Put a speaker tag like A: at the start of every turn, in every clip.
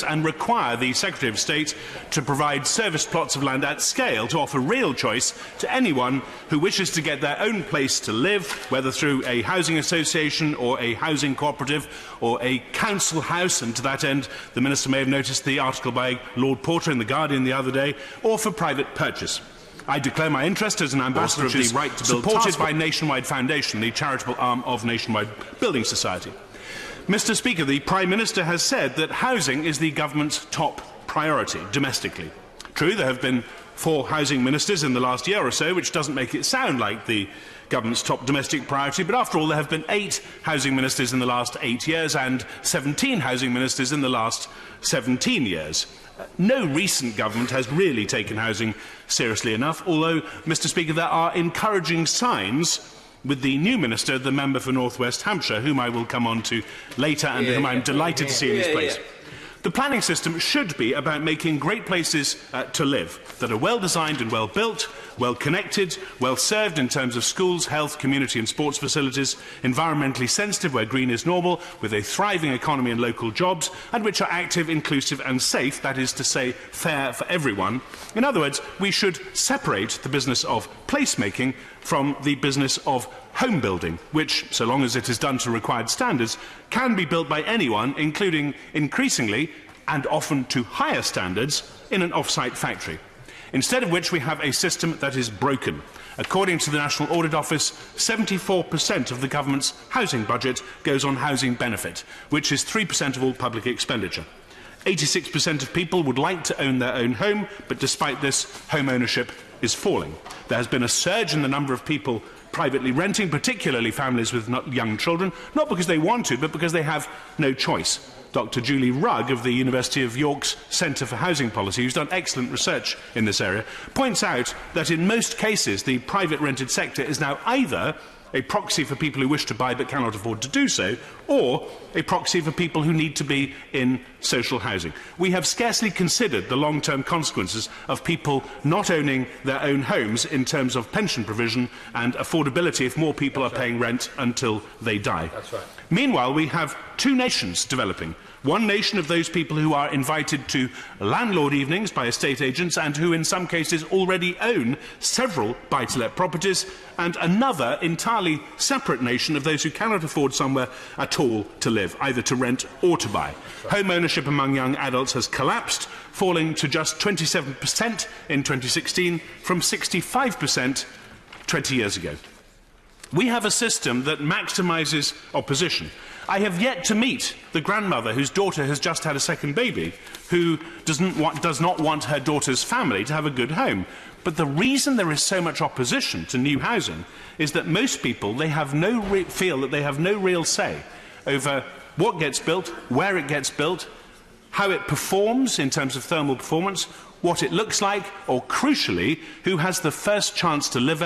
A: and require the Secretary of State to provide service plots of land at scale to offer real choice to anyone who wishes to get their own place to live, whether through a housing association or a housing cooperative or a council house, and to that end the Minister may have noticed the article by Lord Porter in The Guardian the other day, or for private purchase. I declare my interest as an ambassador of the right to build, supported by Nationwide Foundation, the charitable arm of Nationwide Building Society. Mr. Speaker, the Prime Minister has said that housing is the government's top priority domestically. True, there have been 4 housing ministers in the last year or so, which doesn't make it sound like the government's top domestic priority, but after all there have been 8 housing ministers in the last 8 years and 17 housing ministers in the last 17 years. No recent government has really taken housing seriously enough, although, Mr. Speaker, there are encouraging signs with the new minister, the member for North West Hampshire, whom I will come on to later and whom I am delighted to see in his place. The planning system should be about making great places to live, that are well designed and well built, well connected, well served in terms of schools, health, community and sports facilities, environmentally sensitive where green is normal, with a thriving economy and local jobs, and which are active, inclusive and safe, that is to say, fair for everyone. In other words, we should separate the business of placemaking from the business of home building, which, so long as it is done to required standards, can be built by anyone, including increasingly and often to higher standards in an off-site factory. Instead of which we have a system that is broken. According to the National Audit Office, 74% of the government's housing budget goes on housing benefit, which is 3% of all public expenditure. 86% of people would like to own their own home, but despite this, home ownership is falling. There has been a surge in the number of people privately renting, particularly families with young children, not because they want to, but because they have no choice. Dr. Julie Rugg of the University of York's Centre for Housing Policy, who's done excellent research in this area, points out that in most cases the private rented sector is now either a proxy for people who wish to buy but cannot afford to do so, or a proxy for people who need to be in social housing. We have scarcely considered the long-term consequences of people not owning their own homes in terms of pension provision and affordability if more people are paying rent until they die. That's right. Meanwhile, we have 2 nations developing. One nation of those people who are invited to landlord evenings by estate agents and who in some cases already own several buy-to-let properties, and another entirely separate nation of those who cannot afford somewhere at all to live, either to rent or to buy. Home ownership among young adults has collapsed, falling to just 27% in 2016 from 65% 20 years ago. We have a system that maximises opposition. I have yet to meet the grandmother whose daughter has just had a second baby, who does not want her daughter's family to have a good home. But the reason there is so much opposition to new housing is that most people feel that they have no real say over what gets built, where it gets built, how it performs in terms of thermal performance, what it looks like, or crucially, who has the first chance to live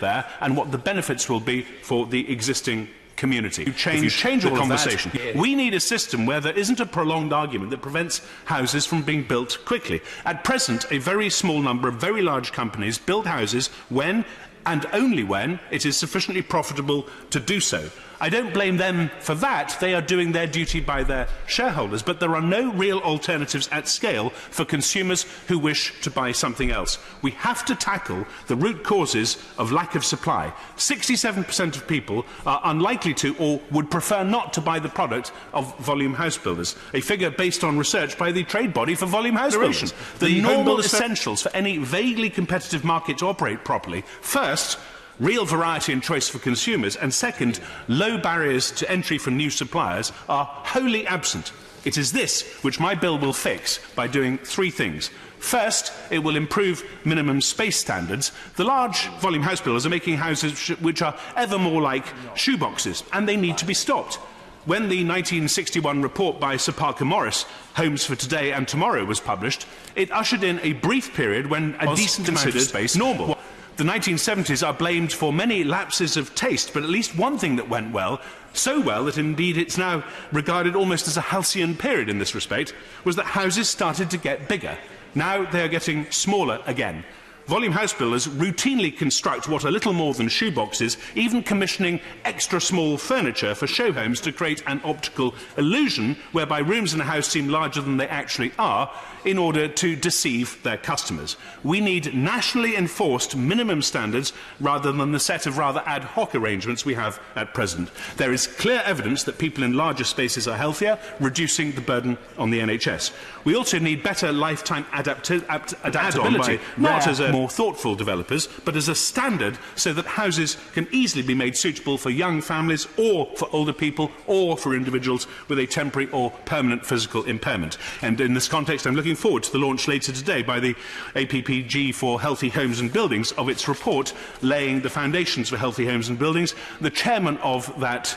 A: there, and what the benefits will be for the existing community. If you change the conversation. We need a system where there isn't a prolonged argument that prevents houses from being built quickly. At present, a very small number of very large companies build houses when, and only when, it is sufficiently profitable to do so. I don't blame them for that. They are doing their duty by their shareholders. But there are no real alternatives at scale for consumers who wish to buy something else. We have to tackle the root causes of lack of supply. 67% of people are unlikely to or would prefer not to buy the product of volume house builders, a figure based on research by the trade body for volume house builders. The normal essentials for any vaguely competitive market to operate properly. First, real variety and choice for consumers, and second, low barriers to entry for new suppliers are wholly absent. It is this which my bill will fix by doing 3 things. First, it will improve minimum space standards. The large volume house builders are making houses which are ever more like shoeboxes, and they need to be stopped. When the 1961 report by Sir Parker Morris, Homes for Today and Tomorrow, was published, it ushered in a brief period when a decent amount of space normal. The 1970s are blamed for many lapses of taste, but at least one thing that went well, so well that indeed it's now regarded almost as a halcyon period in this respect, was that houses started to get bigger. Now they are getting smaller again. volume house builders routinely construct what are little more than shoeboxes, even commissioning extra small furniture for show homes to create an optical illusion whereby rooms in a house seem larger than they actually are, in order to deceive their customers. We need nationally enforced minimum standards rather than the set of rather ad hoc arrangements we have at present. There is clear evidence that people in larger spaces are healthier, reducing the burden on the NHS. We also need better lifetime adaptability, not as a more thoughtful developers, but as a standard so that houses can easily be made suitable for young families or for older people or for individuals with a temporary or permanent physical impairment. And in this context, I'm looking forward to the launch later today by the APPG for Healthy Homes and Buildings of its report laying the foundations for healthy homes and buildings. The chairman of that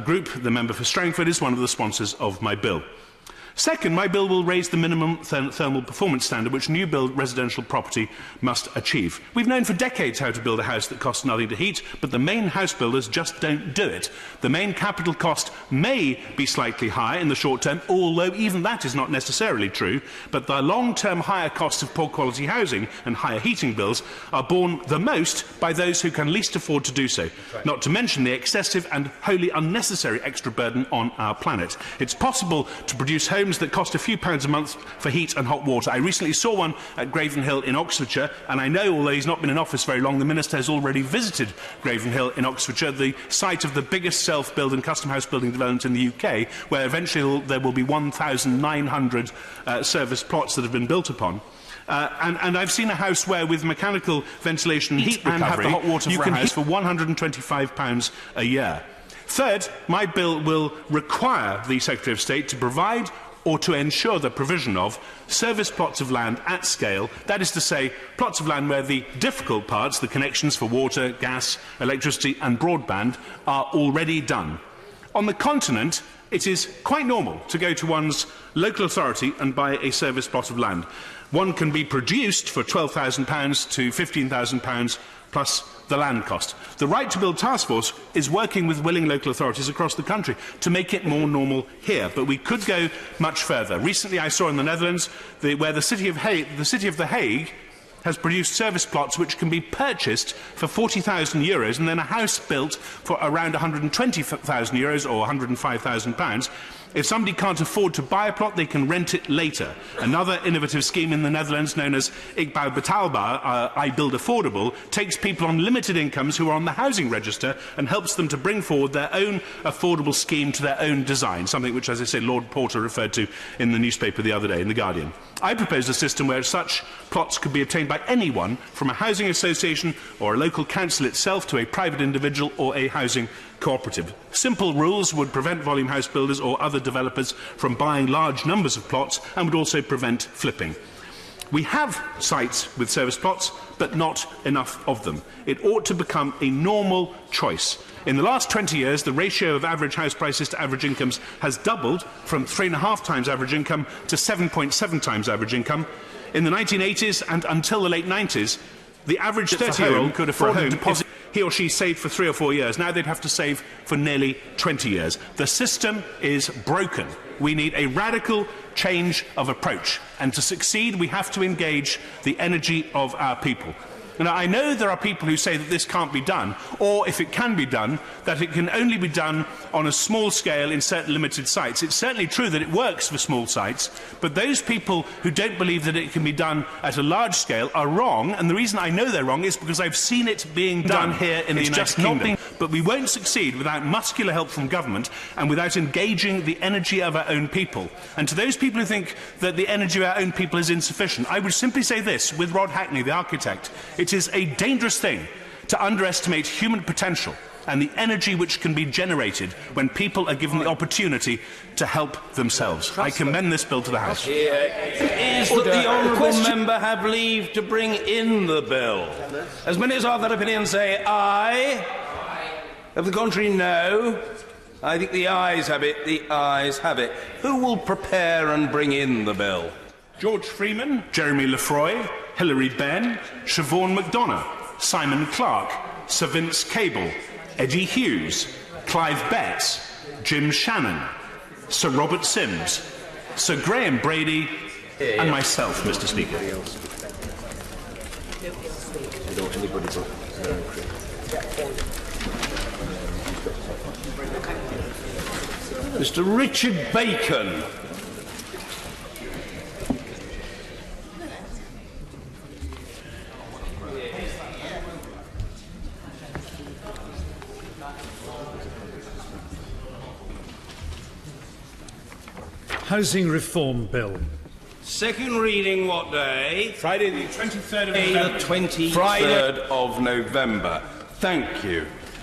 A: group, the member for Strangford, is one of the sponsors of my bill. Second, my bill will raise the minimum thermal performance standard which new build residential property must achieve. We've known for decades how to build a house that costs nothing to heat, but the main house builders just don't do it. The main capital cost may be slightly higher in the short term, although even that is not necessarily true, but the long-term higher costs of poor quality housing and higher heating bills are borne the most by those who can least afford to do so, not to mention the excessive and wholly unnecessary extra burden on our planet. It's possible to produce homes that cost a few pounds a month for heat and hot water. I recently saw one at Gravenhill in Oxfordshire, and I know, although he's not been in office very long, the Minister has already visited Gravenhill in Oxfordshire, the site of the biggest self-build and custom house building development in the UK, where eventually there will be 1,900 service plots that have been built upon. And I've seen a house where, with mechanical ventilation and heat recovery, and have the hot water for a house for £125 a year. Third, my bill will require the Secretary of State to provide or to ensure the provision of service plots of land at scale, that is to say, plots of land where the difficult parts, the connections for water, gas, electricity and broadband, are already done. On the continent, it is quite normal to go to one's local authority and buy a service plot of land. One can be produced for £12,000 to £15,000 plus the land cost. The Right to Build Task Force is working with willing local authorities across the country to make it more normal here, but we could go much further. Recently I saw in the Netherlands where the City of The Hague has produced service plots which can be purchased for €40,000 and then a house built for around €120,000 or £105,000. If somebody can't afford to buy a plot, they can rent it later. Another innovative scheme in the Netherlands, known as Ik Bouw Betaalbaar, I Build Affordable, takes people on limited incomes who are on the housing register and helps them to bring forward their own affordable scheme to their own design, something which, as I say, Lord Porter referred to in the newspaper the other day, in The Guardian. I proposed a system where such plots could be obtained by anyone, from a housing association or a local council itself to a private individual or a housing cooperative. Simple rules would prevent volume house builders or other developers from buying large numbers of plots and would also prevent flipping. We have sites with service plots, but not enough of them. It ought to become a normal choice. In the last 20 years, the ratio of average house prices to average incomes has doubled from 3.5 times average income to 7.7 times average income. In the 1980s and until the late 90s, the average 30-year-old could afford a deposit he or she saved for 3 or 4 years. Now they'd have to save for nearly 20 years. The system is broken. We need a radical change of approach. And to succeed, we have to engage the energy of our people. Now, I know there are people who say that this can't be done, or if it can be done, that it can only be done on a small scale in certain limited sites. It's certainly true that it works for small sites, but those people who don't believe that it can be done at a large scale are wrong, and the reason I know they're wrong is because I've seen it being done here in the United Kingdom. But we won't succeed without muscular help from government and without engaging the energy of our own people. And to those people who think that the energy of our own people is insufficient, I would simply say this, with Rod Hackney, the architect: it is a dangerous thing to underestimate human potential and the energy which can be generated when people are given the opportunity to help themselves. I commend this bill to the House.
B: Is that the honourable member have leave to bring in the bill? As many as are of that opinion say aye. Of the contrary, no. I think the ayes have it. The ayes have it. Who will prepare and bring in the bill?
A: George Freeman, Jeremy Lefroy, Hilary Benn, Siobhan McDonough, Simon Clarke, Sir Vince Cable, Eddie Hughes, Clive Betts, Jim Shannon, Sir Robert Sims, Sir Graham Brady, and myself, Mr. Speaker.
B: Mr. Richard Bacon.
C: Housing Reform Bill.
B: Second reading what day?
A: Friday the 23rd of
B: Friday
A: November.
B: the 23rd of November. Thank you.